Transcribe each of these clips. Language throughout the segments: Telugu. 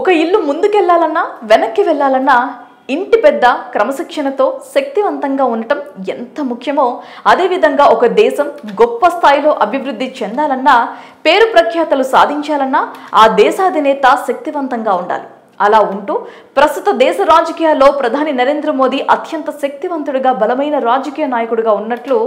ఒక ఇల్లు ముందుకెళ్లాలన్నా వెనక్కి వెళ్ళాలన్నా ఇంటి పెద్ద క్రమశిక్షణతో శక్తివంతంగా ఉండటం ఎంత ముఖ్యమో అదే విధంగా ఒక దేశం గొప్ప స్థాయిలో అభివృద్ధి చెందాలన్నా పేరు ప్రఖ్యాతలు సాధించాలన్నా ఆ దేశాధినేత శక్తివంతంగా ఉండాలి. అలా ఉంటూ ప్రస్తుత దేశ రాజకీయాల్లో ప్రధాని నరేంద్ర మోదీ అత్యంత శక్తివంతుడిగా బలమైన రాజకీయ నాయకుడిగా ఉన్నట్లు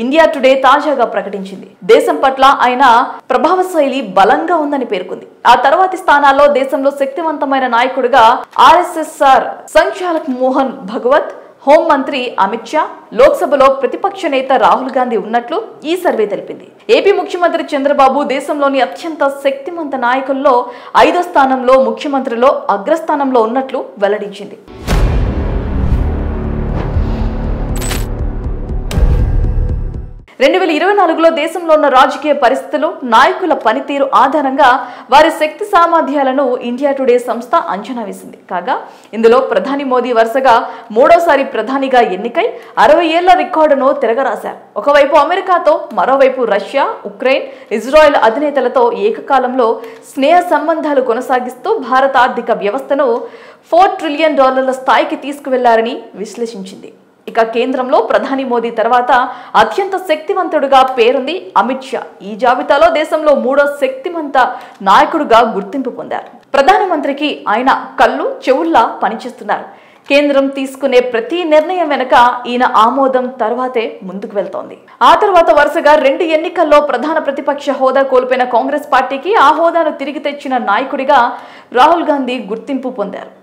ఇండియా టుడే తాజాగా ప్రకటించింది. దేశం పట్ల ఆయన ప్రభావశైలి బలంగా ఉందని పేర్కొంది. ఆ తర్వాతి స్థానాల్లో దేశంలో శక్తివంతమైన నాయకుడిగా ఆర్ఎస్ఎస్ఆర్ సంచాలక్ మోహన్ భగవత్, హోంమంత్రి అమిత్ షా, లోక్సభలో ప్రతిపక్ష నేత రాహుల్ గాంధీ ఉన్నట్లు ఈ సర్వే తెలిపింది. ఏపీ ముఖ్యమంత్రి చంద్రబాబు దేశంలోని అత్యంత శక్తివంత నాయకుల్లో 5వ స్థానంలో, ముఖ్యమంత్రిలో అగ్రస్థానంలో ఉన్నట్లు వెల్లడించింది. 2024లో దేశంలో ఉన్న రాజకీయ పరిస్థితులు, నాయకుల పనితీరు ఆధారంగా వారి శక్తి సామర్థ్యాలను ఇండియా టుడే సంస్థ అంచనా వేసింది. కాగా ఇందులో ప్రధాని మోదీ వరుసగా 3వసారి ప్రధానిగా ఎన్నికై 60 ఏళ్ల రికార్డును తిరగరాశారు. ఒకవైపు అమెరికాతో, మరోవైపు రష్యా, ఉక్రెయిన్, ఇజ్రాయెల్ అధినేతలతో ఏకకాలంలో స్నేహ సంబంధాలు కొనసాగిస్తూ భారత ఆర్థిక వ్యవస్థను $4 ట్రిలియన్ స్థాయికి తీసుకువెళ్లారని విశ్లేషించింది. ఇక కేంద్రంలో ప్రధాని మోదీ తర్వాత అత్యంత శక్తివంతుడిగా పేరుంది అమిత్ షా. ఈ జాబితాలో దేశంలో 3వ శక్తివంత నాయకుడిగా గుర్తింపు పొందారు. ప్రధానమంత్రికి ఆయన కళ్ళు చెవుల్లా పనిచేస్తున్నారు. కేంద్రం తీసుకునే ప్రతి నిర్ణయం వెనుక ఈయన ఆమోదం తర్వాతే ముందుకు వెళ్తోంది. ఆ తర్వాత వరుసగా 2 ఎన్నికల్లో ప్రధాన ప్రతిపక్ష హోదా కోల్పోయిన కాంగ్రెస్ పార్టీకి ఆ హోదాను తిరిగి తెచ్చిన నాయకుడిగా రాహుల్ గాంధీ గుర్తింపు పొందారు.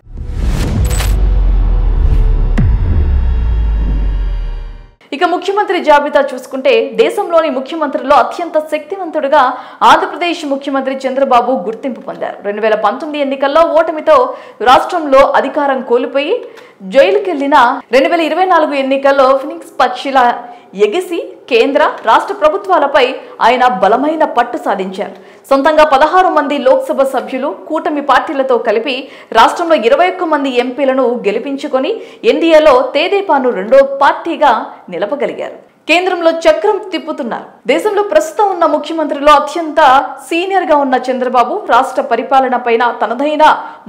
ఇక ముఖ్యమంత్రి జాబితా చూసుకుంటే దేశంలోని ముఖ్యమంత్రుల్లో అత్యంత శక్తివంతుడిగా ఆంధ్రప్రదేశ్ ముఖ్యమంత్రి చంద్రబాబు గుర్తింపు పొందారు. 2019 ఎన్నికల్లో ఓటమితో రాష్ట్రంలో అధికారం కోల్పోయి జైలుకెళ్లిన 2024 ఎన్నికల్లో ఫినిక్స్ పక్షిలా ఎగిసి కేంద్ర, రాష్ట్ర ప్రభుత్వాలపై ఆయన బలమైన పట్టు సాధించారు. సొంతంగా 16 మంది లోక్సభ సభ్యులు, కూటమి పార్టీలతో కలిపి రాష్ట్రంలో 21 మంది ఎంపీలను గెలిపించుకొని ఎన్డీఏలో తెదేపాను 2వ పార్టీగా నిలపగలిగారు. కేంద్రంలో చక్రం తిప్పుతున్నారు. దేశంలో ప్రస్తుతం ఉన్న ముఖ్యమంత్రిలో అత్యంత సీనియర్ గా ఉన్న చంద్రబాబు రాష్ట్ర పరిపాలన పైన తనదైన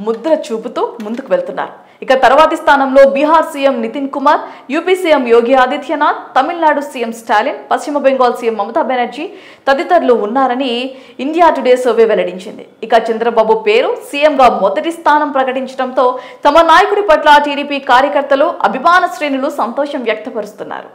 ముద్ర చూపుతూ ముందుకు వెళ్తున్నారు. ఇక తర్వాతి స్థానంలో Bihar CM Nitin Kumar, UP CM Yogi Adityanath, Tamil Nadu CM Stalin, Paschim Bengal CM Mamata Banerjee తదితరులు ఉన్నారని ఇండియా టుడే సర్వే వెల్లడించింది. ఇక చంద్రబాబు పేరు సీఎంగా మొదటి స్థానం ప్రకటించడంతో తమ నాయకుడి పట్ల టీడీపీ కార్యకర్తలు, అభిమాన శ్రేణులు సంతోషం వ్యక్తపరుస్తున్నారు.